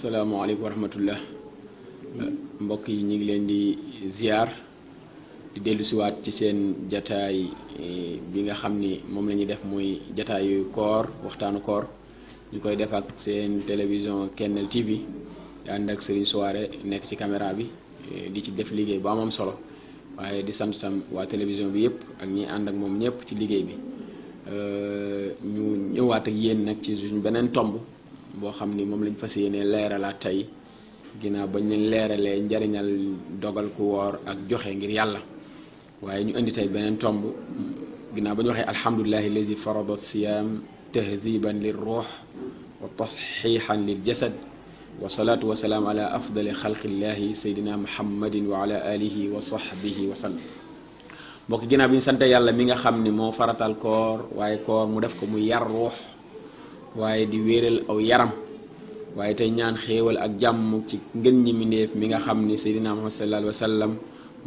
asalaamaaleykum wa rahmatullah mbokk yi ñu ngi leen di ziar di dellu siwaat ci seen jataay bi nga xam ni moom la ñuy def muy jataayu koor waxtaanu koor ñu koy def ak seen télévision Kennel TV ànd ak Serigne Souare nekk ci caméra bi di ci def liggéey bu am solo waaye di sant tam waa télévision bi yëpp ak ñi ànd ak moom ñëpp ci liggéey bi ñu ñëwaat ak yéen nag ci suñu beneen tomb boo xam ni moom lañ fas yéene leeralaat tey ginnaaw bañ leen leeralee njariñal dogal ku woor ak joxe ngir yàlla waaye ñu indi tey beneen tomb ginnaaw ba ñu waxee alhamdulillahi allazi farada siyam tahdiban lir ruux wa tasxiixan lil jasad wa salaatu wa salaam ala afdali xalqillahi saydina muhammadin wa ala alihi wa sahbihi wa sallam mbokk ginnaaw bi ñu sante yàlla mi nga xam ni moo faratal koor waaye koor mu def ko muy yar ruux waaye di wéeral aw yaram waaye tey ñaan xéewal ak jàmm ci ngën ñi mindeef mi nga xam ni seydina muhammad sallallahu alayhi wa sallam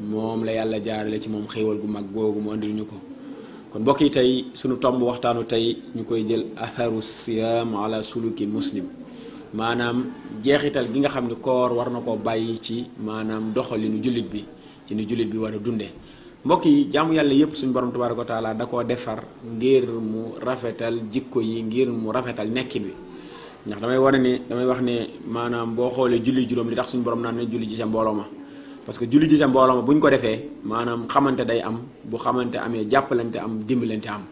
moom la yàlla jaarale ci moom xéewal gu mag googu mu andil ñu ko kon mbokk yi tey sunu tomb waxtaanu tey ñu koy jël atharu siyam ala suluki muslim maanaam jeexital gi nga xam ni koor war na koo bàyyi ci maanaam doxalinu jullit bi ci ni jullit bi war a dundee mbokk yi jaamu yàlla yépp suñu borom tabaaraka wa taala da koo defar ngir mu rafetal jikko yi ngir mu rafetal nekkin bi ndax damay wax ne maanaam boo xoolee julli juróom li tax suñu borom naan ne julli ji ca mbooloo ma parce que julli ji ca mbooloo ma bu ñu ko defee maanaam xamante day am bu xamante amee jàppalante am dimbalante am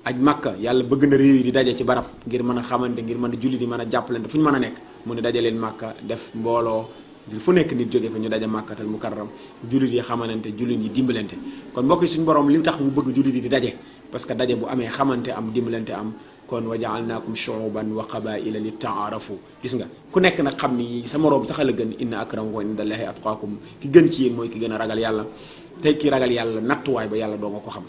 aj Makka yàlla bëgg na réew yi di daje ci barab ngir mën a xamante ngir mën a julli di mën a jàppalante fu ñu mën a nekk mu ne daje leen Makka def mbooloo fu nekk nit jóge fa ñu daje màkkatal mukarram jullit yi xamalante jullit yi dimbalante kon mbokk yi suñu borom li tax mu bëgg jullit yi di daje parce que daje bu amee xamante am dimbalante am kon wa ja'alnaakum shu'uban wa qabaa'ila li ta'aarafu gis nga ku nekk nag xam ni sa moroom sax la gën inna akramakum indallahi atqaakum ki gën ci yéen mooy ki gën a ragal yàlla tey ki ragal yàlla nattuwaay ba yàlla doo nga ko xam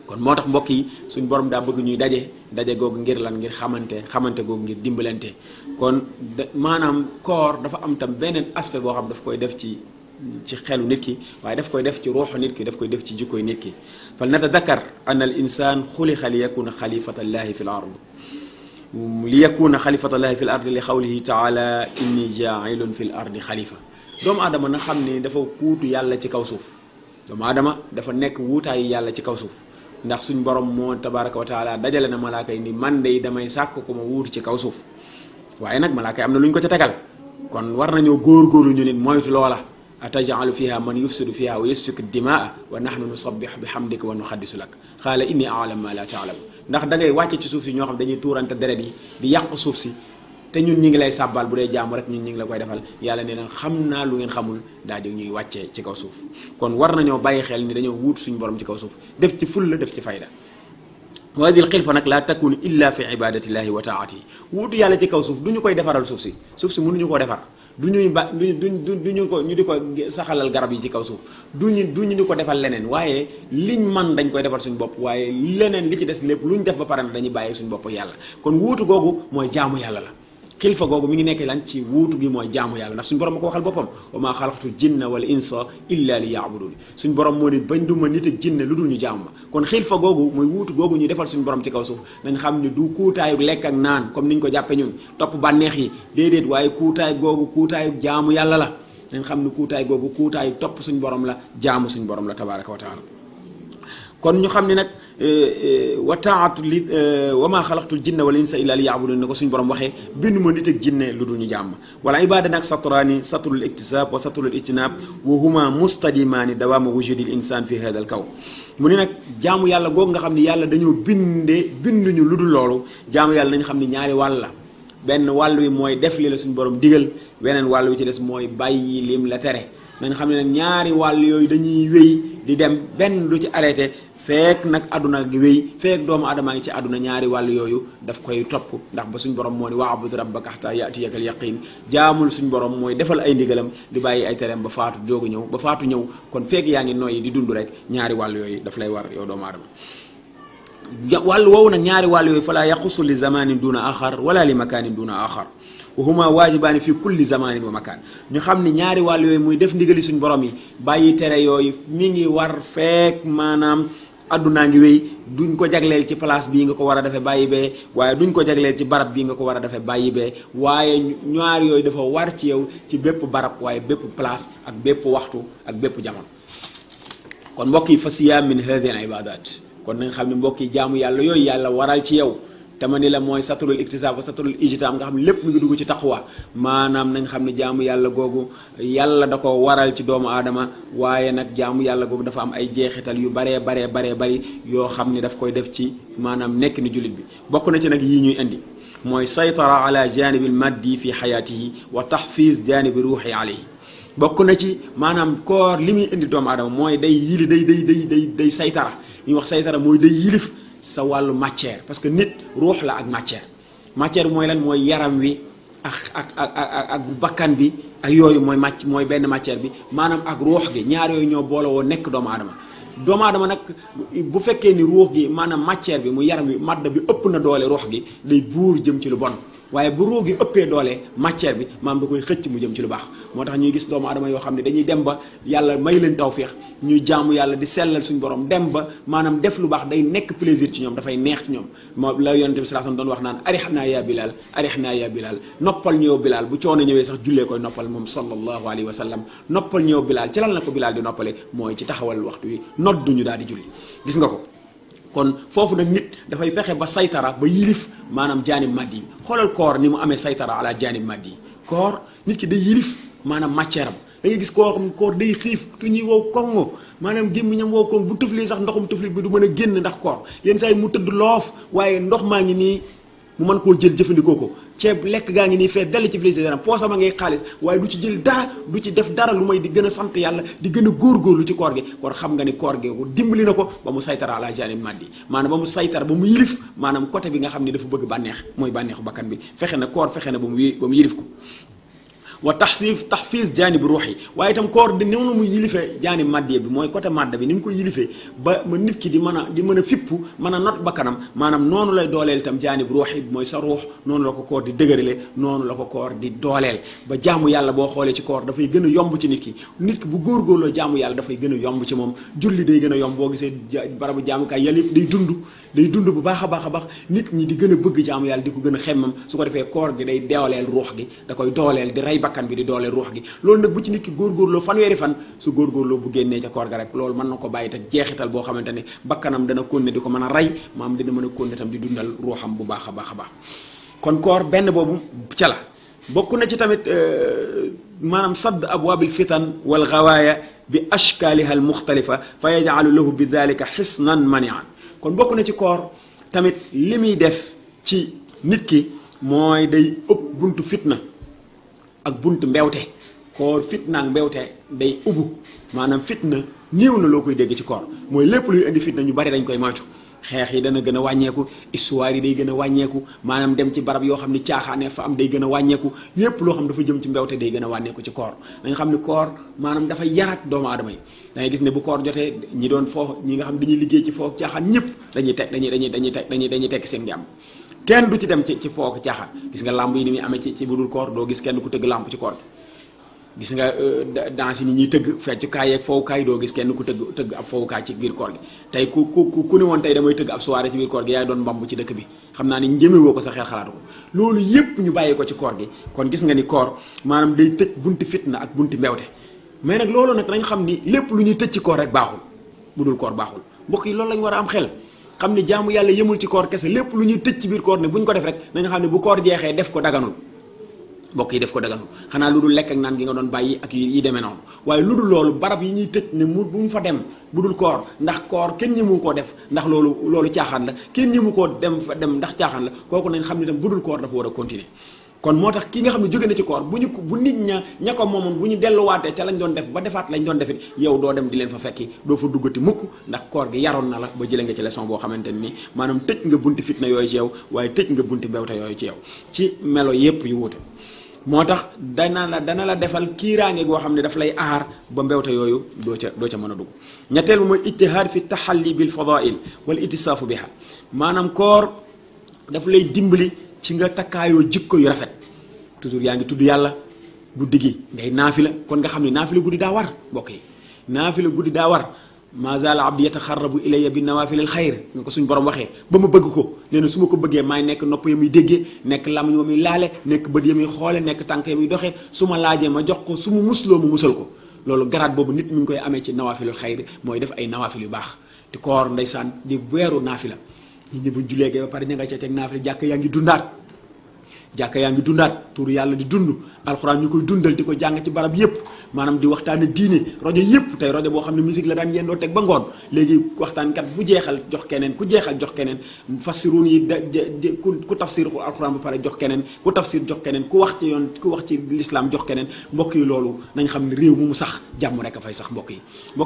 kon moo tax mbokk yi suñu borom daa bëgg ñuy daje googu ngir lan ngir xamante googu ngir dimbalante kon maanaam koor dafa am tam beneen aspect boo xam daf koy def ci xelu nit ki waaye daf koy def ci ruuxu nit ki daf koy def ci jikkoy nit ki fal natadakkar anna al insan xuliqa li yakuna xalifatallahi fi l ard li yakuna xalifatallahi fi l ard li xawlihi taala inni jaa'ilun fi l ardi xalifa doomu aadama na xam ni dafa kuutu yàlla ci kaw suuf doomu aadama dafa nekk wuutaayu yàlla ci kaw suuf ndax suñ borom moo tabaraka wa taala dajale na malaaka yi ni man de damay sàkk ko ma wuutu ci kaw suuf waaye nag malaaka yi am na lu ñu ko ca tegal kon war nañoo góorgóorlu ñu nit moytu loola atajalu fiha man yufsidu fiha wa yasfiku dimaa wa nahnu nusabbihu bi hamdika wa nuxaddisu lak xaala inni a'lam ma la ta'lam ndax da ngay wàcce ci suuf si ñoo xam dañuy tuurante deret yi di yàq suuf si te ñun ñi ngi lay sàbbal bu dee jaamu rek ñun ñi ngi la koy defal yàlla ne leen xam naa lu ngeen xamul daal di ñuy wàccee ci kaw suuf kon war nañoo bàyyi xel ni dañoo wuut suñu borom ci kaw suuf def ci fulla def ci fayda wa hadhihi al-xilfa nag la takunu illa fi ibadatillahi wa taatihi wuutu yàlla ci kaw suuf du ñu koy defaral suuf si mënuñu koo defar duñu ko ñu di ko saxalal garab yi ci kaw suuf duñu di ko defal leneen waaye liñ man dañ koy defal suñu bopp waaye leneen li ci des lépp lu ñu def ba pare na dañuy bàyyi suñu bopp yàlla kon wuutu googu mooy jaamu yàlla la xilfa googu mi ngi nekk lan ci wuutu gi mooy jaamu yàlla ndax suñu borom ma ko waxal boppam wa maa xalaqtul jinna wal insa illa li yaabudun suñu borom moo ni bañ duma nit ak jinne lu dul ñu jaamu ma kon xilfa googu mooy wuutu googu ñu defal suñu borom ci kaw suuf nañ xam ne du kuutaayu lekk ak naan comme niñ ko jàppe ñun topp bànneex yi déedéet waaye kuutaay googu kuutaayu jaamu yàlla la nañ xam ne kuutaay googu kuutaayu topp suñu borom la jaamu suñu borom la tabaraka wa taala kon ñu xam ne nag wa taatu li wa maa xalaqtul jinna wal insa illa li yaabudun ne ko suñu borom waxee bindu ma nit ak jinne lu dul ñu jàmm wala ibada nag satraani satrul iktisab wa satrul ijtinab wa huma mustadimaani dawaama wujudil insan fi hada al kaw mu ne nag jaamu yàlla googu nga xam ne yàlla dañoo binduñu lu dul loolu jaamu yàlla nañ xam ne ñaari wàll la benn wàll wi mooy def li la suñu borom digal weneen wàll wi ci des mooy bàyyi lim la tere nañ xam ne nag ñaari wàll yooyu dañuy wéy di dem benn du ci arrêté feek nag àdduna gi wéy feek doomu aadamaa ngi ci àdduna ñaari wàll yooyu daf koy topp ndax ba suñ borom moo ni wa'bud rabbaka hatta ya'tiyaka al-yaqin jaamul suñ borom mooy defal ay ndigalam di bàyyi ay tereem ba faatu joogu ñëw ba faatu ñëw kon feek yaa ngi noyyi di dund rek ñaari wàll yooyu daf lay war yow doomu aadama wàll woowu nag ñaari wàll yooyu fala yaqusu li zamanin duna axar wala li makanin duna axar wa huma waajibaani fi kulli zamanin wa makaan ñu xam ni ñaari wàll yooyu muy def ndigali suñ borom yi bàyyi tere yooyu mi ngi war feek maanaam addunaa ngi wéy duñ ko jagleel ci place bii nga ko war a defee bàyyi bee waaye duñ ko jagleel ci barab bii nga ko war a defee bàyyi bee waaye ñaar yooyu dafa war ci yow ci bépp barab waaye bépp place ak bépp waxtu ak bépp jamono. kon mbokk yi fa siyaam min hadihi al ibadat kon nañ xam ne mbokk yi jaamu yàlla yooyu yàlla waral ci yow te ma ni la mooy satrul iktisaab wa satrul ijtihaad nga xam ne lépp mu ngi dugg ci taqwa maanaam nañ xam ne jaamu yàlla googu yàlla da ko waral ci doomu aadama waaye nag jaamu yàlla googu dafa am ay jeexital yu baree bari yoo xam ni daf koy def ci maanaam nekk ni jullit bi. bokk na ci nag yii ñuy indi mooy saytara ala janibil maddi fi xayaatihi wa tahfiz janibi ruuxi alayhi. bokk na ci maanaam koor li muy indi doomu aadama mooy day yili day saytara li ñuy wax saytara mooy day yilif sa wàllu matière parce que nit ruux la ak matière bi mooy lan mooy yaram wi ak bakkan bi ak yooyu mooy benn matière bi maanaam ak ruux gi ñaar yooyu ñoo boole woo nekk doomu aadama nag bu fekkee ni ruux gi maanaam matière bi mu yaram bi madda bi ëpp na doole ruux gi day buur jëm ci lu bon waaye bu ruux gi ëppee doole matière bi maanaam da koy xëcc mu jëm ci lu baax moo tax ñuy gis doomu aadama yoo xam ne dañuy dem ba yàlla may leen tawféex ñuy jaamu yàlla di sellal suñu borom dem ba maanaam def lu baax day nekk plaisir ci ñoom dafay neex ci ñoom moo la yonent bi sallallahu alayhi wasallam doon wax naan arihna ya bilal noppal ñëw bilal bu coono ñëwee sax jullee koy noppal moom sallallahu alayhi wa sallam noppal ñëw bilal ci lan la ko bilal di noppale mooy ci taxawal waxtu wi nodduñu daal di julli gis nga ko kon foofu nag nit dafay fexe ba saytara ba yilif maanaam jaanib maddi yi xoolal koor ni mu amee saytara ala jaanib maddi yi koor nit ki day yilif maanaam matière am da ngay gis koo xam ne koor day xiif tu ñuy wow kongo maanaam gémmiñam wow kongo bu tëflee sax ndoxum tëfli bi du mën a génn ndax koor yenn saa yi mu tëdd loof waaye ndox maa ngi nii mu mën koo jël jëfandikoo ko ceeb lekk gaa ngi nii fee dell ci plaisir poosama ngay xaalis waaye du ci jël dara du ci def dara lu may di gën a sant yàlla di gën a góorgóorlu ci koor gi kon xam nga ni koor gi ko dimbali na ko ba mu saytara ala janib maddi maanaam ba mu saytara ba mu yilif maanaam côté bi nga xam ni dafa bëgg bànneex mooy bànneexu bakkan bi fexe na koor fexe na ba mu yilif ko wa tahfiz jaanib ruuxi waaye itam koor di néew na mu yilifee jaanib maddi bi mooy côté madda bi ni mu ko yilifee ba nit ki di mën a fippu mën a not bakkanam maanaam noonu lay dooleel itam jaanib ruuxi bi mooy sa ruux noonu la ko koor di dëgërale noonu la ko koor di dooleel ba jaamu yàlla boo xoolee ci koor dafay gën a yomb ci nit ki bu góorgóorloo jaamu yàlla dafay gën a yomb ci moom julli day gën a yomb boo gisee barabu jaamukaay yàlla yëpp day dund bu baax a baax nit ñi di gën a bëgg jaamu yàlla di ko gën a xemmam su ko defee koor gi day dooleel ruux gi da koy dooleel di rey bakkan bi di doole ruux gi loolu nag bu ci nit ki góorgóorloo fanweeri fan su góorgóorloo bu génnee ca koor ga rek loolu mën na ko bàyyi te jeexital boo xamante ne bakkanam dana konne di ko mën a rey maam dina mën a konne tam di dundal ruuxam bu baax a baax kon koor benn boobu ca la bokk na ci tamit maanaam sadd abwaabil fitan wal gawaaya bi ashkaaliha al muxtalifa fa yajcalu lahu bi dalika xisnan manian kon bokk na ci koor tamit li muy def ci nit ki mooy day ëpp buntu fitna ak buntu mbewte koor fitna ak mbewte day ubbu maanaam fitna néew na loo koy dégg ci koor mooy lépp luy indi fitna ñu bari dañ koy moytu xeex yi dana gën a wàññeeku histoire yi day gën a wàññeeku maanaam dem ci barab yoo xam ni caaxaane fa am day gën a wàññeeku yépp loo xam dafa jëm ci mbewte day gën a wàññeeku ci koor dañ xam ni koor maanaam dafay yaraat doomu aadama yi da ngay gis ne bu koor jotee ñi doon foofu ñi nga xam dañuy liggéey ci foofu caaxaan ñëpp dañuy tekk seen jàmm kenn du ci dem ci foofu caaxaan gis nga làmb yi ni muy amee ci budul koor doo gis kenn ku tëgg làmb ci koor gi gis nga danse yi ni ñuy tëgg feccukaay yeeg fowukaay doo gis kenn ku tëgg ab fowukaay ci biir koor gi tey ku ni woon tey damay tëgg ab soirée ci biir koor gi yaay doon mbamb ci dëkk bi xam naa ni njëmewoo ko sa xel xalaatu ko loolu yépp ñu bàyyi ko ci koor gi kon gis nga ni koor maanaam day tëj bunti fitna ak bunti mbewte mais nag loolu nag dañ xam ni lépp lu ñuy tëj ci koor rek baaxul budul koor baaxul mbokk yi loolu lañ war a am xel xam ni jaamu yàlla yemul ci koor kese lépp lu ñuy tëj ci biir koor ne bu ñu ko def rek nañu xam ne bu koor jeexee def ko daganul mbokk yi def ko daganul xanaa lu dul lekk ak naan gi nga doon bàyyi ak yi demee noonu waaye lu dul loolu barab yi ñuy tëj ne bu mu fa dem bu dul koor ndax koor kenn ñi mu koo def ndax loolu caaxaan la kenn ñi mu koo dem ndax caaxaan la kooku nañ xam ne tam bu dul koor dafa war a continuer kon moo tax ki nga xam ne jóge na ci koor bu nit ña ko moomoon bu ñu delluwaatee ca lañ doon def ba defaat lañ doon defit yow doo dem di leen fa fekki doo fa duggati mukk ndax koor gi yaroon na la ba jëlee nga ci leçon boo xamante ni maanaam tëj nga bunti fitna yooyu ci yow waaye tëj nga bunti mbewte yooyu ci yow ci melo yépp yu wuute moo tax dana la defal kiiraange goo xam ne daf lay aar ba mbewte yooyu doo ca mën a dugg ñetteel bi mooy ijtihaad fi taxalli bil fadail wal itisaafu biha maanaam koor daf lay dimbali ci nga takkaayoo jikko yu rafet toujours yaa ngi tudd yàlla guddi gi ngay naafila kon nga xam ne naafila guddi daa war mbokk yi naafila guddi daa war ma zaala abdi yataxarrabu ilayya bi nawaafilil xayr nga ko suñ borom waxee ba ma bëgg ko nee na su ma ko bëggee maay nekk nopp ya muy déggee nekk làmmiñ ya muy laale nekk bët ya muy xoole nekk tànk ya muy doxee su ma laajee ma jox ko su mu musloo mu musal ko loolu garaat boobu nit mi ngi koy amee ci nawaafilul xayr mooy def ay nawaafil yu baax te koor ndeysaan di weeru naafila nit ñi buñ julee ba pare ña nga ca teg naafila jàkk yaa ngi dundaat tur yàlla di dund alxuraan ñu koy dundal di ko jàng ci barab yépp maanaam di waxtaane diine rajo yépp tey rajo boo xam ne musique la daan yendoo teg ba ngoon léegi waxtaankat bu jeexal jox keneen ku jeexal jox keneen fassiruun yi ku tafsir alxuraan ba pare jox keneen ku tafsir jox keneen ku wax ci lislaam jox keneen mbokk yi loolu nañ xam ne réew mu mu sax jàmm rek a fay sax mbokk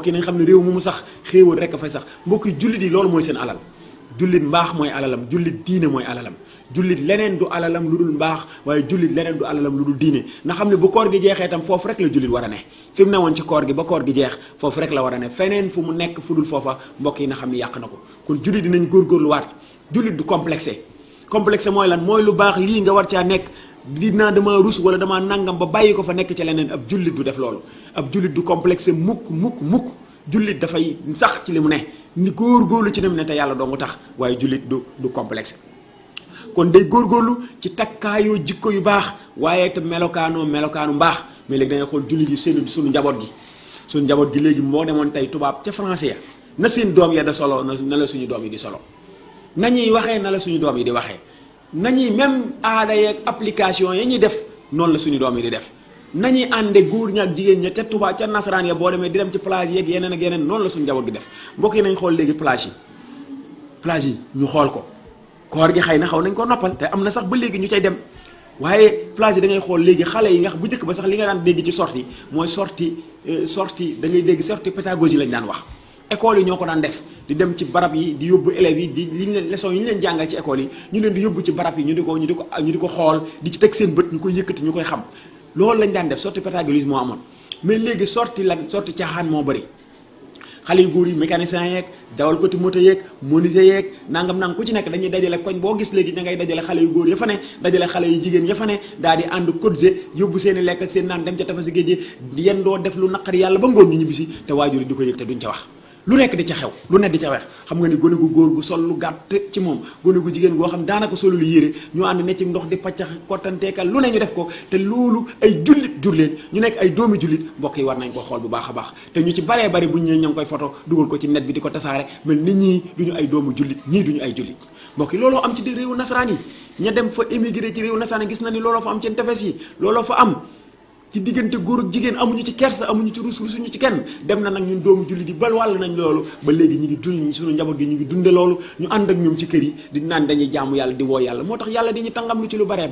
yi nañ xam ne réew mu mu sax xéewal rek a fay sax mbokk yi jullit yi loolu mooy seen alal jullit mbaax mooy alalam jullit diine mooy alalam jullit leneen du alalam lu dul mbaax waaye jullit leneen du alalam lu dul diine na xam ne bu koor gi jeexee itam foofu rek la jullit war a ne fi mu ne woon ci koor gi ba koor gi jeex foofu rek la war a ne feneen fu mu nekk fu dul foofa mbokk yi na xam ne yàq na ko kon jullit dinañ góorgóorluwaat jullit du complexé mooy lan mooy lu baax lii nga war caa nekk dinaa dama rus wala dama nangam ba bàyyi ko fa nekk ci leneen ab jullit du def loolu ab jullit du complexé mukk jullit dafay sax ci li mu ne ni góorgóorlu ci ne mu ne te yàlla dong tax waaye jullit du complexe kon day góorgóorlu ci takkaayoo jikko yu baax waaye te melokaanu mbaax mais léegi da ngay xool jullit yi suñu njaboot gi léegi moo demoon tey tubaab ca français ya na seen doom ya da solo na la suñu doom yi di solo nañuy waxee na la suñu doom yi di waxee nañuy même aada yeeg application ya ñuy def noonu la suñu doom yi di def nañuy ànde góor ña ak jigéen ña ca tubaab ca nasaraan ya boo demee di dem ci plage yeeg yeneen ak yeneen noonu la suñu njaboot gi def mbokk yi nañ xool léegi plage yi ñu xool ko koor gi xëy na xaw nañ ko noppal te am na sax ba léegi ñu cay dem waaye plage yi da ngay xool léegi xale yi nga xam bu njëkk ba sax li nga daan dégg ci sortie mooy sortie da ngay dégg sortie pédagogie lañ daan wax école yi ñoo ko daan def di dem ci barab yi di yóbbu élèves yi di liñ leen leçon yi ñu leen jàngal ci école yi ñu leen di yóbbu ci barab yi ñu di ko xool di ci teg seen bët ñu koy yëkkati ñu koy xam loolu lañ daan def sortie pédagogie moo amoon mais léegi sortie caaxaan moo bëri xale yu góor yi mécanicien yeeg dawal ko ti moto yeeg menuisier yeeg nangam ku ci nekk dañuy dajale koñ boo gis léegi da ngay dajale xale yu góor ya fa ne dajale xale yu jigéen ya fa ne daal di ànd cotiser yóbbu seen i lekk ak seen naan dem ca tefes géej yéen doo def lu naqari yàlla ba ngoon ñu ñibbisi te waajur yi di ko yëg te duñ ca wax lu nekk di ca xew lu nekk di ca weex xam nga ni gone gu góor gu sol lu gàtt ci moom gone gu jigéen goo xam daanaka solu lu yére ñu ànd ne ci ndox di paccax kottanteekal lu ne ñu def ko te loolu ay jullit jur leen ñu nekk ay doomi jullit mbokk yi war nañ ko xool bu baax a baax te ñu ci baree bari bu ñu ñëwee ña ngi koy photo dugal ko ci net bi di ko tasaare mel ni ñii duñu ay doomu jullit ñii duñu ay jullit mbokk yi looloo am ci réewu nasaraan yi ña dem fa émigré ci réewu nasaraan yi gis na ni looloo fa am seen tefes yi looloo fa am ci diggante góor ak jigéen amuñu ci kersa amuñu ci rusuñu ci kenn dem na nag ñun doomu jullit yi bal wàll nañ loolu ba léegi ñu ngi dund suñu njaboot gi ñu ngi dunde loolu ñu ànd ak ñoom ci kër yi di naan dañuy jaamu yàlla di woo yàlla moo tax yàlla diñu tàngam lu ci lu baree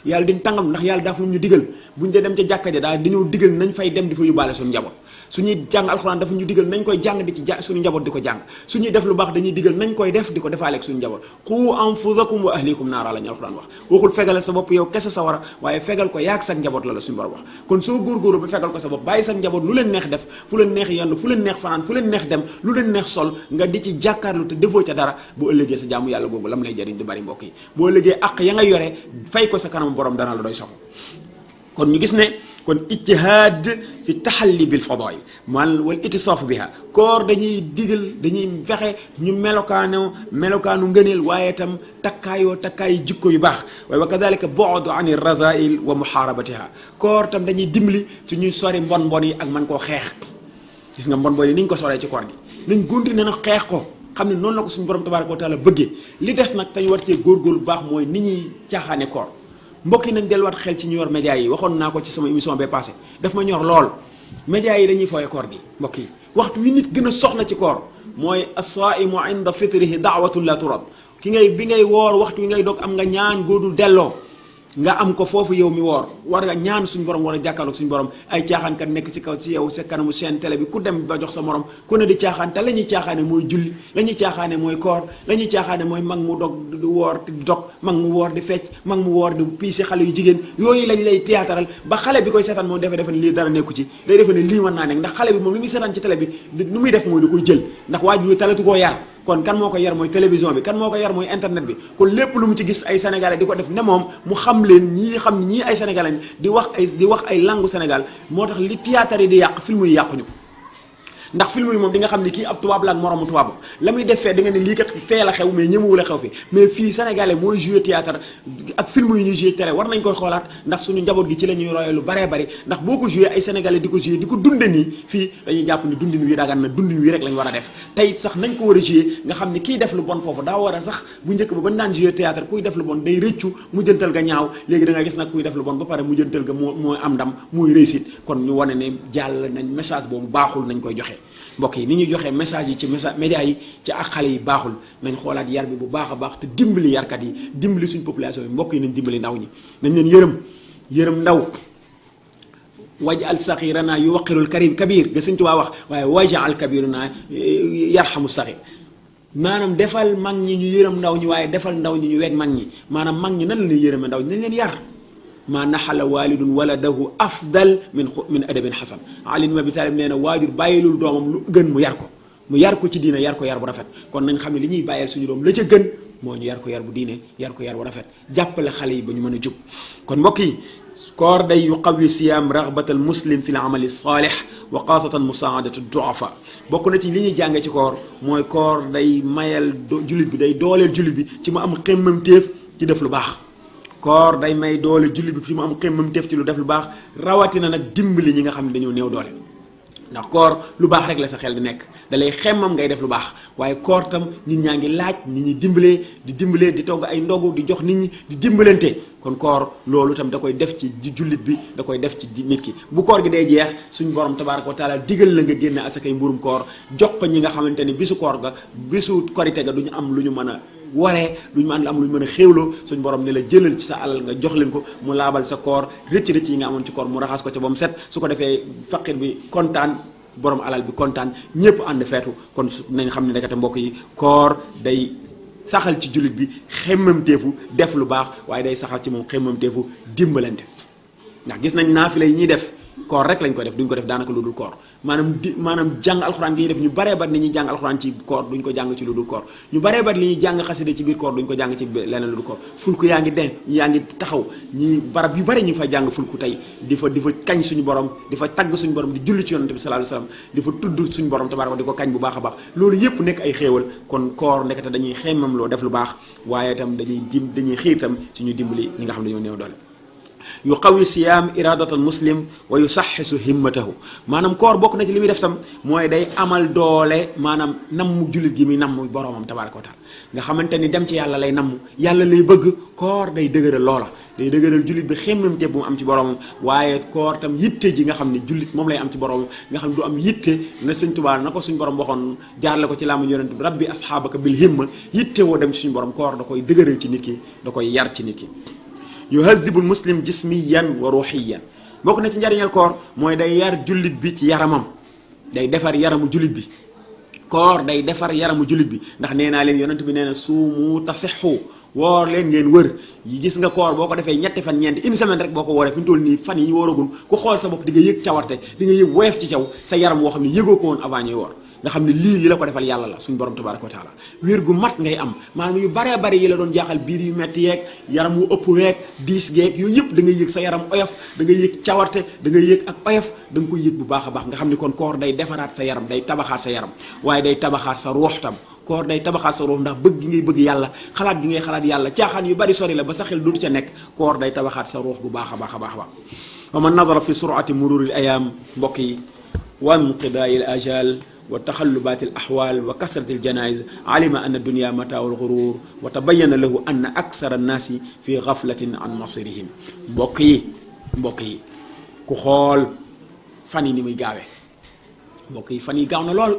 yàlla diñu tàngam ndax yàlla dafa lu ñu digal buñu dee dem ca jàkka ja daal dañoo digal nañ fay dem di fa yóbbaale suñu njaboot suñuy jàng alxuraan dafa ñu digal nañ koy jàng di ci suñu njaboot di ko jàng suñuy def lu baax dañuy digal nañ koy def di ko defaaleeg suñu njaboot qu anfusakum wa ahlikum naara lañu alxuraan wax waxul fegal sa bopp yow kese sa war a waaye fegal ko yaag sa njaboot la suñu borom wax kon soo góorgóorlu ba fegal ko sa bopp bàyyi sa njaboot lu leen neex def fu leen neex yendu fu leen neex fanaan fu leen neex dem lu leen neex sol nga di ci jàkkaarlu te defoo ca dara boo ëllëgee sa jaamu yàlla googu lam lay jëriñ du bari mbokk yi boo ëllëgee ak ya nga yore fay ko sa kanam borom dana la doy soxla kon ñu gis ne kon ijtihaad fi taxalli bil fadail man wal itisaaf biha koor dañuy fexe ñu melokaanu ngëneel waaye itam takkaayu jikko yu baax waaye wa kadalika bu'd an ar-razail wa muharabatiha koor tam dañuy dimbali su ñuy sori mbon yi ak man koo xeex gis nga mbon yi ni ñu ko soree ci koor gi nañ gunti ne na xeex ko xam ne noonu la ko suñu borom tabaraka wa taala bëggee li des nag dañu war cee góorgóorlu bu baax mooy ni ñuy caaxaane koor mbokk yi nañ delluwaat xel ci ñu yor média yi waxoon naa ko ci sama émission bee passé daf ma ñor lool média yi dañuy fooye koor gi mbokk yi waxtu wi nit gën a soxla ci koor mooy as-saa'imu inda fitrihi da'watun la turad bi ngay woor waxtu wi ngay dog am nga ñaan góodul delloo nga am ko foofu yow mi woor war nga ñaan suñu borom war a jàkkaarloog suñu borom ay caaxaankat nekk ci kaw ci yow sa kanamu chaîne télé bi ku dem ba jox sa morom ku ne di caaxaan te la ñuy caaxaane mooy julli la ñuy caaxaane mooy koor la ñuy caaxaane mooy mag mu dog di woor di dog mag mu woor di fecc mag mu woor di piisi xale yu jigéen yooyu lañ lay théâtral ba xale bi koy seetaan moom defe ne lii dara nekku ci day defe ne lii mën naa nekk ndax xale bi moom li muy seetaan ci télé bi nu muy def mooy da koy jël ndax waajur wi talatu koo yar kon kan moo ko yar mooy télévision bi kan moo ko yar mooy internet bi kon lépp lu mu ci gis ay sénégalais di ko def ne moom mu xam leen ñii xam ne ñii ay sénégalais di wax ay langue Sénégal moo tax li théâtre yi di yàq film yi yàquñu ko ndax film yi moom di nga xam ne kii ab tubaab la ak moroomu tubaab la muy def fee da nga ne lii kat fee la xew mais ñëmewul a xew fi mais fii sénégalais mooy jouer théâtre ak film yi ñuy jouer télé war nañ koy xoolaat ndax suñu njaboot gi ci la ñuy royee lu baree bari ndax boo ko jouer ay sénégalais di ko jouer di ko dunde nii fii dañuy jàpp ni dundin wi dagan na dundin wi rek lañ war a def tey sax nañ ko war a jouer nga xam ne kii def lu bon foofu daa war a sax bu njëkk ba bañ daan jouer théâtre kuy def lu bon day rëccu mujjantal ga ñaaw léegi da nga gis nag kuy def lu bon ba pare mujjantal ga mooy am ndam muy réussite kon ñu wane ne jàll nañ message boobu baaxul nañ koy joxe mbokk yi ni ñu joxe message yi ci média yi ci ak xale yi baaxul nañ xoolaat yar bi bu baax a baax te dimbali yarkat yi dimbali suñ population yi mbokk yi nañ dimbali ndaw ñi nañ leen yërëm ndaw wajal saxirana yu waqirul kabir ga sëñ Tuubaa wax waaye wajal kabiruna yarhamu saxir maanaam defal mag ñi ñu yërëm ndaw ñi waaye defal ndaw ñi ñu weg mag ñi maanaam mag ñi nan la ñuy yërëme ndaw ñi nañ leen yar maa naxala walidun waladahu afdal min adabin xasan Ali ibn Abi Talib nee na waajur bàyyilul doomam lu gën mu yar ko ci diine yar ko yar bu rafet kon nañ xam ne li ñuy bàyyil suñu doom la ca gën moo ñu yar ko yar bu diine yar ko yar bu rafet jàppale xale yi ba ñu mën a jub kon mbokk yi koor day yuqawi siyaam raxbatal muslim fi l amali saalih wa xaasatan musaadatu duafa bokk na ci li ñuy jànge ci koor mooy koor day mayal jullit bi day dooleel jullit bi ci mu am xemmamteef ci def lu baax koor day may doole jullit bi ci mu am xemmamteef ci lu def lu baax rawatina nag dimbali ñi nga xam ne dañoo néew doole ndax koor lu baax rek la sa xel di nekk da lay xemmam ngay def lu baax waaye koor tam nit ñaa ngi laaj nit ñi dimbalee di togg ay ndogu di jox nit ñi di dimbalante kon koor loolu tam da koy def ci jullit bi da koy def ci nit ki bu koor gi day jeex suñu borom tabaaraka wa taala digal la nga génne asakay mburum koor jox ko ñi nga xamante ni bisu koor ga bisu korite ga duñu am lu ñu mën a waree luñu mën am lu ñu mën a xéewloo suñ borom ne la jëlal ci sa alal nga jox leen ko mu laabal sa koor rëcc yi nga amoon ci koor mu raxas ko ca ba mu set su ko defee faqir bi kontaan borom alal bi kontaan ñëpp ànd feetu kon nañ xam ne ndekete mbokk yi koor day saxal ci jullit bi xemmamteefu def lu baax waaye day saxal ci moom xemmamteefu dimbalante ndax gis nañ naafila yi ñuy def koor rek lañ ko def duñ ko def daanaka lu dul koor maanaam jàng alxuraan gi ñuy def ñu baree bari ni ñuy jàng alxuraan ci koor duñ ko jàng ci lu dul koor ñu baree bari li ñuy jàng xasida ci biir koor duñ ko jàng ci leneen lu dul koor fulku yaa ngi den yaa ngi taxaw ñi barab yu bari ñu ngi fa jàng fulku tey di fa kañ suñu borom di fa tagg suñu borom di julli ci yonante bi sallallahu alayhi wasallam di fa tudd suñu borom tabaaraka di ko kañ bu baax a baax loolu yépp nekk ay xéewal kon koor nekkate dañuy xemmam loo def lu baax waaye itam dañuy xiir itam ci ñu dimbali ñi nga xam ne dañoo néew doole yuqawi siyaam iradatal muslim wa yusaxisu himmatahu maanaam koor bokk na ci li muy def tam mooy day amal doole maanaam namm jullit gi muy namm boromam tabaaraka wa taala nga xamante ni dem ci yàlla lay namm yàlla lay bëgg koor day dëgëral loola day dëgëral jullit bi xemmamte bu mu am ci boromam waaye koor tam yitte ji nga xam ne jullit moom lay am ci boromam nga xam ne du am yitte na sëñ Tuubaa na ko suñu borom waxoon jaarle ko ci laamu yonent bi rabbi asxaabaka bil himma yitte woo dem ci suñu borom koor da koy dëgëral ci nit ki da koy yar ci nit ki yuhazibul muslim jismiyan wa ruhiyan bokk na ci njariñal koor mooy day yar jullit bi ci yaramam day defar yaramu jullit bi koor day defar yaramu jullit bi ndax nee naa leen yonent bi nee na suumu tasixu woor leen ngeen wër yi gis nga koor boo ko defee ñetti fan ñeenti une semaine rek boo ko wooree fi ñu toll nii fan yi ñu wóoragul ku xool sa bopp di nga yëg cawarte di nga yëg woyof ci caw sa yaram woo xam ne yëgoo ko woon avant ñuy woor nga xam ne lii li la ko defal yàlla la suñu borom tabaaraka wa taala wér gu mat ngay am maanaam yu baree bari yi la doon jaaxal biir yu metti yeeg yaram wu ëpp weeg diis geeg yooyu yëpp da ngay yëg sa yaram oyof da ngay yëg cawarte da ngay yëg ak oyof da nga koy yëg bu baax a baax nga xam ne kon koor day defaraat sa yaram day tabaxaat sa yaram waaye day tabaxaat sa ruux tam koor day tabaxaat sa ruux ndax bëgg gi ngay bëgg yàlla xalaat gi ngay xalaat yàlla caaxaan yu bari sori la ba sa xel dootu ca nekk koor day tabaxaat sa ruux bu baax a baax a baax a baax wa man nazara fi surati mururil ayam mbokk yi wa inqidaa'il ajal wa taxallubaati al axwaal wa kasrati al janaa'iz alima anna dunya mataawu al ghuruur wa tabayyana lahu anna aksara annaasi fi gaflatin an masirihim mbokk yi ku xool fan yi ni muy gaawee mbokk yi fan yi gaaw na lool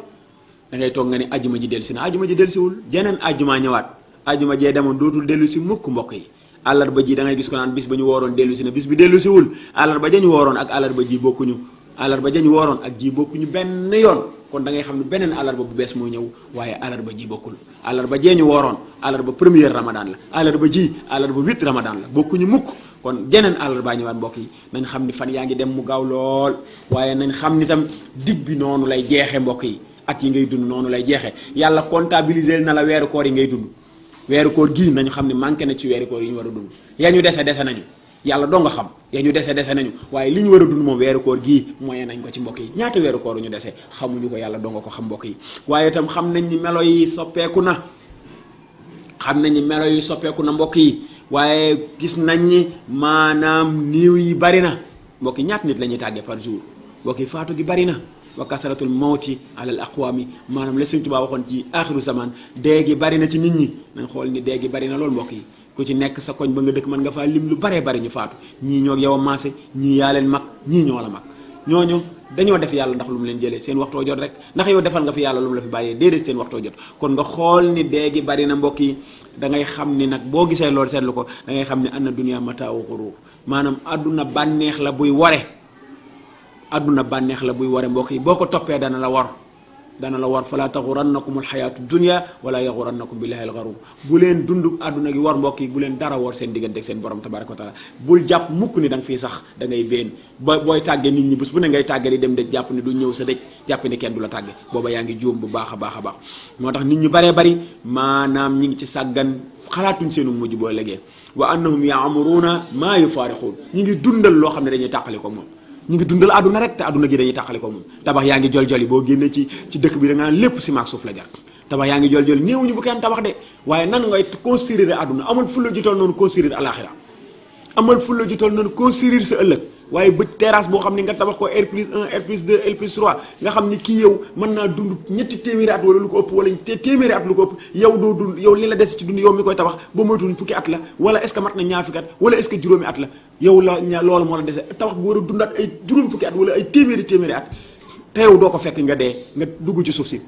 da ngay toog nga ne ajjuma ji dellusi na ajjuma ji dellusiwul jeneen ajjuma ñëwaat ajjuma jee demoon dootul dellusi mukk mbokk yi àllarba ji da ngay gis ko naan bis ba ñu wooroon dellusi na bis bi dellusiwul àllarba ja ñu wooroon ak àllarba ji bokkuñu àllarba ja ñu wooroon ak ji bokkuñu benn yoon kon da ngay xam ne beneen àllarba bu bees moo ñëw waaye àllarba ji bokkul àllarba jee ñu wooroon àllarba premier ramadan la àllarba ji àllarba 8 ramadan la bokkuñu mukk kon jeneen àllarbaa ñëwaat mbokk yi nañ xam ni fan yaa ngi dem mu gaaw lool waaye nañ xam ni tam dig bi noonu lay jeexe mbokk yi at yi ngay dund noonu lay jeexe yàlla comptabiliser na la weeru koor yi ngay dund weeru koor gii nañu xam ne manqué na ci weeru koor yi ñu war a dund yaa ñu dese nañu yàlla doo nga xam ya ñu dese nañu waaye li ñu war a dund moom weeru koor gii moyen nañ ko ci mbokk yi ñaata weeru koor ñu dese xamuñu ko yàlla doo nga ko xam mbokk yi waaye itam xam nañ ni melo yi soppeeku na mbokk yi waaye gis nañ ni maanaam niiw yi bari na mbokk yi ñaata nit la ñuy tàggee par jour mbokk yi faatu gi bari na wa kasratul mawti alal aqwaami maanaam la Sëñ Tuubaa waxoon ci aaxiru zaman dee gi bari na ci nit ñi nañ xool ni dee gi bari na loolu mbokk yi ku ci nekk sa koñ ba nga dëkk mën nga faa lim lu baree bari ñu faatu ñii ñoo yow a maase ñii yaa leen mag ñii ñoo la mag ñooñu dañoo def yàlla ndax lu mu leen jëlee seen waxtoo jot rek ndax yow defal nga fi yàlla lu mu la fi bàyyee déedéet seen waxtoo jot kon nga xool ni dee gi bari na mbokk yi da ngay xam ni nag boo gisee loolu seetlu ko da ngay xam ni anna dunya mataawu xuruur maanaam àdduna bànneex la buy ware mbokk yi boo ko toppee dana la war fala taxurannakum alxayaatu dunya wala yaxurannakum billahi alxaruur bu leen dund àdduna gi war mbokk yi bu leen dara war seen diggante ak seen borom tabaraka wa taala bul jàpp mukk ni da nga fii sax da ngay béen booy tàgge nit ñi bés bu ne ngay tàgge di dem dëj jàpp ni du ñëw sa dëj jàpp ni kenn du la tàgge booba yaa ngi juum bu baax a baax moo tax nit ñu baree bari maanaam ñi ngi ci sàggan xalaatuñ seenu mujj boo légee wa annahum yaamuruuna maa yufaarixuun ñi ngi dundal loo xam ne dañuy tàqali ko moom ñu ngi dundal àdduna rek te àdduna gi dañuy tàqali ko moom tabax yaa ngi jol-jol yi boo génnee ci dëkk bi da nga lépp ciment ak suuf la jar tabax yaa ngi jol-jol néewuñu bu kenn tabax de waaye nan ngay construire àdduna amul fulla ju toll noonu construire alaxira amal fulla ju toll noonu construire sa ëllëg waaye bët terrasse boo xam ne nga tabax ko R+1 R+2 R+3 nga xam ni kii yow mën naa dund ñetti téeméeri at wala lu ko ëpp wala téeméeri at lu ko ëpp yow doo dund yow li la des ci dund yow mi koy tabax ba moytuñ fukki at la wala est ce que mat na ñaar fukki at wala est ce que juróomi at la yow la loolu moo la dese tabax bu war a dundaat ay juróom fukki at wala ay téeméeri at te yow doo ko fekk nga dee nga dugg ci suuf si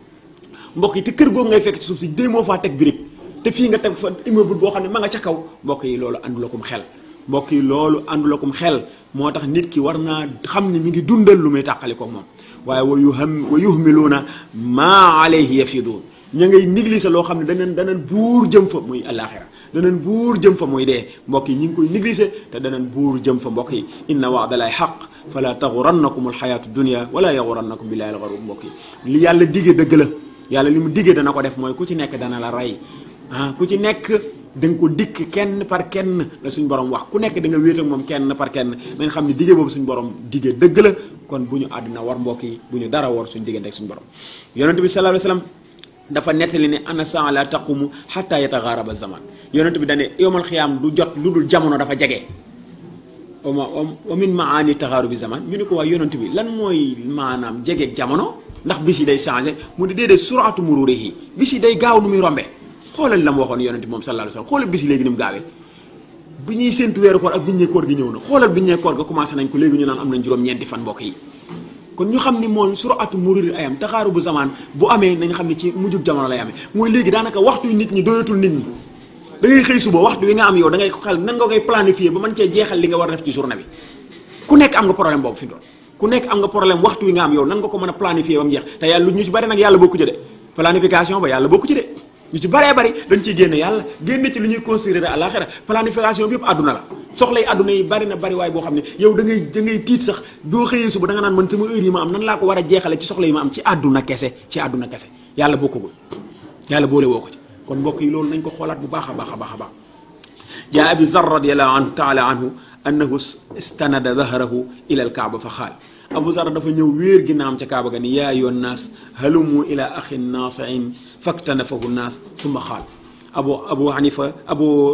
mbokk yi te kër googu ngay fekk ci suuf si dee moo faa teg birig te fii nga teg fa immeuble boo xam ne ma nga ca kaw mbokk yi loolu àndulakum xel moo tax nit ki war naa xam ni mi ngi dundal lu muy tàqali ko moom waaye wa yuhmiluuna maa alayhi yafiduun ña ngay négliger loo xam ne danañ buur jëm fa muy alaxira danañ buur jëm fa muy dee mbokk yi ñi ngi koy négliger te danañ buur jëm fa mbokk yi inna wa'dallaahi haqq fala taxurannakum alxayaatu dunya wala yaxurannakum billaahi alxaruur mbokk yi li yàlla digee dëgg la yàlla li mu digee dana ko def mooy ku ci nekk dana la rey ku ci nekk da nga ko dikk kenn par kenn la suñ borom wax ku nekk da nga wéet ak moom kenn par kenn nañ xam ne digee boobu suñ borom digee dëgg la kon bu ñu àdduna war mbokk yi bu ñu dara war suñ diggante ak suñ borom yonent bi sallallahu alayhi wasallam dafa nettali ne ana saa la taqumu xatta yataxaaraba zaman yonent bi dane yowmal xiyaam du jot lu dul jamono dafa jege wa min maani taxaarubi zaman ñu ne ko waaye yonent bi lan mooy maanaam jegeeg jamono ndax bis yi day changé mu ne déedéet suratu mururihi bis yi day gaaw nu muy rombe xoolal la mu waxoon yonent moom sallallahu alayhi wasallam xoolal bis yi léegi ni mu gaawee bi ñuy séntu weeru koor ak bi ñu nee koor gi ñëw na xoolal bi ñu nee koor ga commencé nañ ko léegi ñu naan am nañ juróom-ñeenti fan mbokk yi kon ñu xam ni mooy suratu mururi ayam taxaaru bu zaman bu amee nañ xam ne ci mujjub jamono lay amee mooy léegi daanaka waxtu nit ñi doyatul nit ñi da ngay xëy suba waxtu wi nga am yow da ngay xel nan nga koy planifier ba mën cee jeexal li nga war a def ci journée bi ku nekk am nga problème boobu fi doon ku nekk am nga problème waxtu wi nga am yow nan nga ko mën a planifier ba mu jeex te yàlla lu ñu ci bari nag yàlla bokku ci de planification ba yàlla bokku ci de ñu ci baree bari dañ ciy génne yàlla génne ci li ñuy considérer àlaxira planification bi yëpp àdduna la soxlay àdduna yi bari na bari waaye boo xam ne yow da ngay tiit sax boo xëyee suba da nga naan man sama heure yi ma am nan laa ko war a jeexale ci soxla yi ma am ci àdduna kese yàlla bokkugul yàlla boole woo ko ci kon mbokk yi loolu nañ ko xoolaat bu baax a baax a baax a baax jaa abi zar radiallahu anhu taala anhu annahu istanada dahrahu ila al kaaba fa xaal abu zar dafa ñëw wéer ginnaawam ca kaaba ga ni yaa ayyuhan naas halumu ila axin naasiin faktanafahu naas summa xaal abu hanifa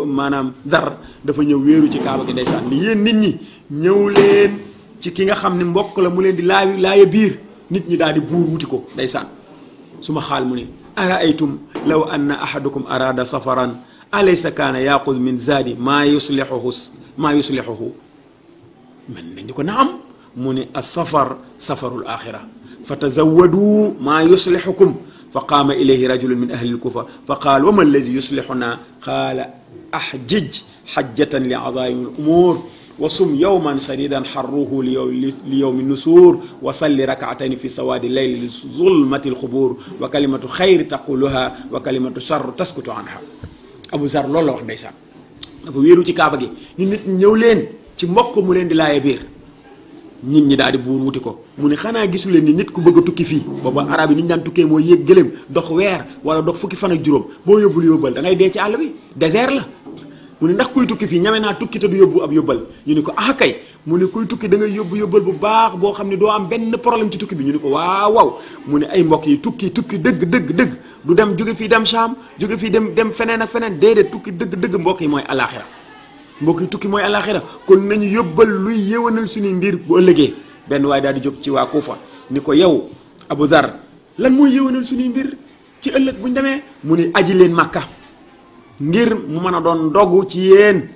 maanaam dar dafa ñëw wéeru ci kaaba gi ndeysaan ni yéen nit ñi ñëw leen ci ki nga xam ne mbokk la mu leen di laaya biir nit ñi daal di buur wuti ko ndeysaan suma xaal mu ne araaytum law anna ahadukum araada safaran alaysa kaana yaaxud min zaadi maa yuslihuhu man nañu ko na am mu ne as-safar safarul axira fa tazawwadu maa yuslihukum fa qaama ilayhi rajulun min ahli al-kufa fa qaal wa ma allazi yuslihuna qaala ahjij hajjatan li azaimi al-umur wa sum yawman shadidan harruhu li yawmi nusur wa salli rak'atayn fi sawadi layli li zulmati al-khubur wa kalimatu khayr taquluha wa kalimatu sharr taskutu anha Abu Zar loolu la wax ndeysaan dafa wéeru ci kaaba gi ni nit ñi ñëw leen ci mbokk mu leen di laaye biir nit ñi daal di buur wuti ko mu ne xanaa gisu leen ni nit ku bëgg a tukki fii booba arab yi ni ñu daan tukkee mooy yéeg gëléem dox weer wala dox fukki fan ak juróom boo yóbbul yóbbal da ngay dee ci àll bi désert la mu ne ndax kuy tukki fii ñame naa tukki te du yóbbu ab yóbbal ñu ne ko ah kay mu ne kuy tukki da ngay yóbbu yóbbal bu baax boo xam ne doo am benn problème ci tukki bi ñu ne ko waaw mu ne ay mbokk yi tukki dëgg du dem jóge fii dem Sham jóge fii dem feneen ak feneen déedéet tukki dëgg mbokk yi mooy alaxira mbokk yi tukki mooy alaxira kon nañu yóbbal luy yéwanal suñuy mbir bu ëllëgee benn waaye daal di jóg ci waa Kuufa ni ko yow Abu Dhar lan mooy yéwanal suñuy mbir ci ëllëg buñ demee mu ni aji leen Makka ngir mu mën a doon dogu ci yéen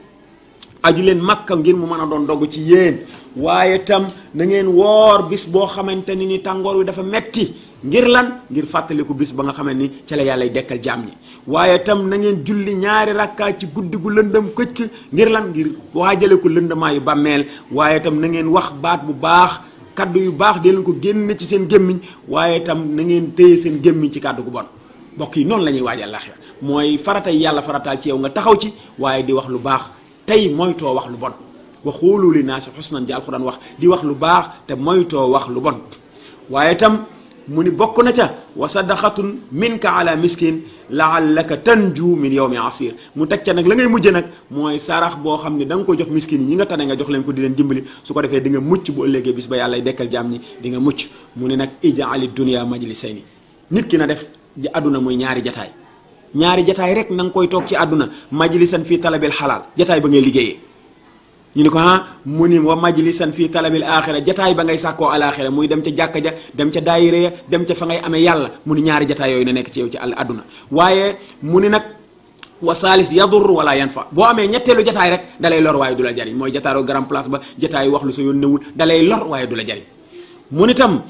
aju leen Makka ngir mu mën a doon dogu ci yéen waaye tam na ngeen woor bis boo xamante ni tàngoor wi dafa metti ngir lan ngir fàttaliku bis ba nga xamante ni ca la yàlla dekkal jaam ñi waaye tam na ngeen julli ñaari rakkaa ci guddi gu lëndëm këcc ngir lan ngir waajale ko lëndamaayu bàmmeel waaye tam na ngeen wax baat bu baax kaddu yu baax dee leen ko génn ci seen gémmiñ waaye tam na ngeen téye seen gémmiñ ci kaddu gu bon mbokk yi noonu la ñuy waajal àllaaxira mooy faratay yàlla farataal ci yow nga taxaw ci waaye di wax lu baax tey moytoo wax lu bon wa xuulu li naasi xusnan ji alxuraan wax di wax lu baax te moytoo wax lu bon waaye tam mu ni bokk na ca wa sadaqatun minka ala miskin laallaka tanju min yawmi asir mu teg ca nag la ngay mujje nag mooy sarax boo xam ne da nga ko jox miskin yi ñi nga tane nga jox leen ko di leen dimbali su ko defee di nga mucc bu ëllëgee bis ba yàlla dekkal jaam ñi di nga mucc mu ne nag ijaali dunia majlisayni nit ki na def àdduna muy ñaari jataay rek na nga koy toog ci àdduna majlisan fii talabil xalaal jataay ba ngay liggéeyee ñu ni ko mu ni wa majlisan fii talabil axira jataay ba ngay sàkkoo alaxira muy dem ca jàkka ja dem ca daayira ya dem ca fa ngay amee yàlla mu ni ñaari jataay yooyu na nekk ci yow ci àdduna waaye mu ni nag wa saalis yadur wala yanfa boo amee ñetteelu jataay rek dalay lor waaye du la jariñ mooy jataaru grand place ba jataay wax lu sa yoon newul dalay lor waaye du la jariñ mu ni tam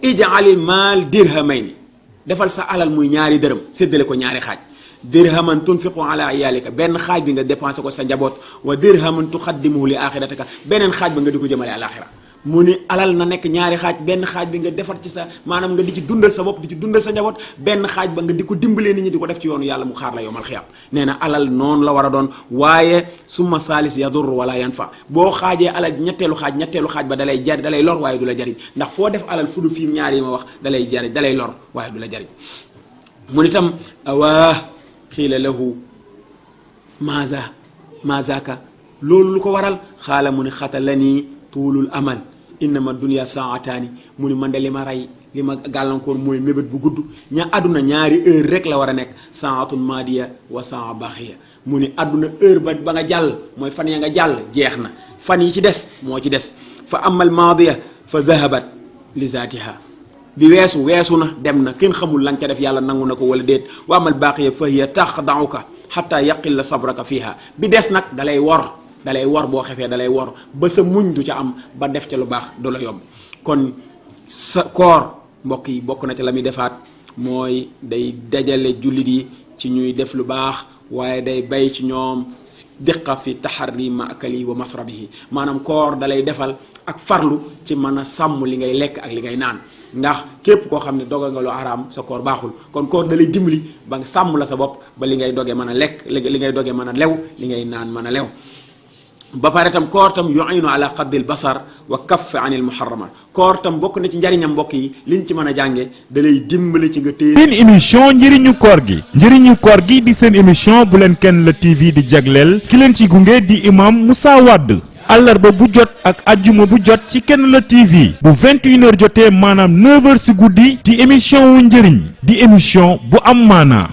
ij'alil maal dirhamayni defal sa alal muy ñaari dërëm séddale ko ñaari xaaj dirhaman tunfiqu ala iyalika benn xaaj bi nga dépensé ko sa njaboot wa dirhaman tuxaddimuhu li axiratika beneen xaaj ba nga di ko jëmale alaxira mu ni alal na nekk ñaari xaaj benn xaaj bi nga defar ci sa maanaam nga di ci dundal sa bopp di ci dundal sa njaboot benn xaaj ba nga di ko dimbalee nit ñi di ko def ci yoonu yàlla mu xaar la yowmal xiyaam nee na alal noonu la war a doon waaye summa thalis yadur wala yanfa boo xaajee alal ñetteelu xaaj ba dalay lor waaye du la jariñ ndax foo def alal fu du fii ñaar yi ma wax dalay lor waaye du la jariñ mu ni tam awaa xiila lahu maazaka loolu lu ko waral xaala mu ni xatalanii tuulul amal innama dunya saataani mu ni man de li ma rey li ma gàllankoor mooy mébét bu gudd àdduna ñaari heure rek la war a nekk saatun maadiya wa saa baxiya mu ni àdduna heure ba nga jàll mooy fan ya nga jàll jeex na fan yi ci des moo ci des fa amal maadiya fa dahabat li zaatiha bi weesu na dem na kenn xamul lan ca def yàlla nangu na ko wala déet wa amal baaqiya fa hiya taxdauka xataa yaqilla sabraka fiha bi des nag dalay wor boo xefee dalay wor ba sa muñ du ca am ba def ca lu baax du la yomb kon sa koor mbokk yi bokk na ca la muy defaat mooy day dajale jullit yi ci ñuy def lu baax waaye day bay ci ñoom diqa fi taxarri maakali wa masrabihi maanaam koor dalay defal ak farlu ci mën a sàmm li ngay lekk ak li ngay naan ndax képp koo xam ne dogal nga lu araam sa koor baaxul kon koor dalay dimbali ba nga sàmm la sa bopp ba li ngay doge mën a lekk li ngay doge mën a lew li ngay naan mën a lew ba pare tam koor tam yu'inu ala qaddil basar wa kaff anil muharramat koor tam bokk na ci njariñam mbokk yi liñ ci mën a jànge da lay dimbali ci nga téye seen émission njëriñu koor gi di seen émission bu leen kenn la TV di jagleel ki leen ci gunge di imam Moussa Wade àllarba bu jot ak ajjuma bu jot ci kenn la TV bu 21h jotee maanaam 9h si guddi di émission wu njëriñ di émission bu am maanaa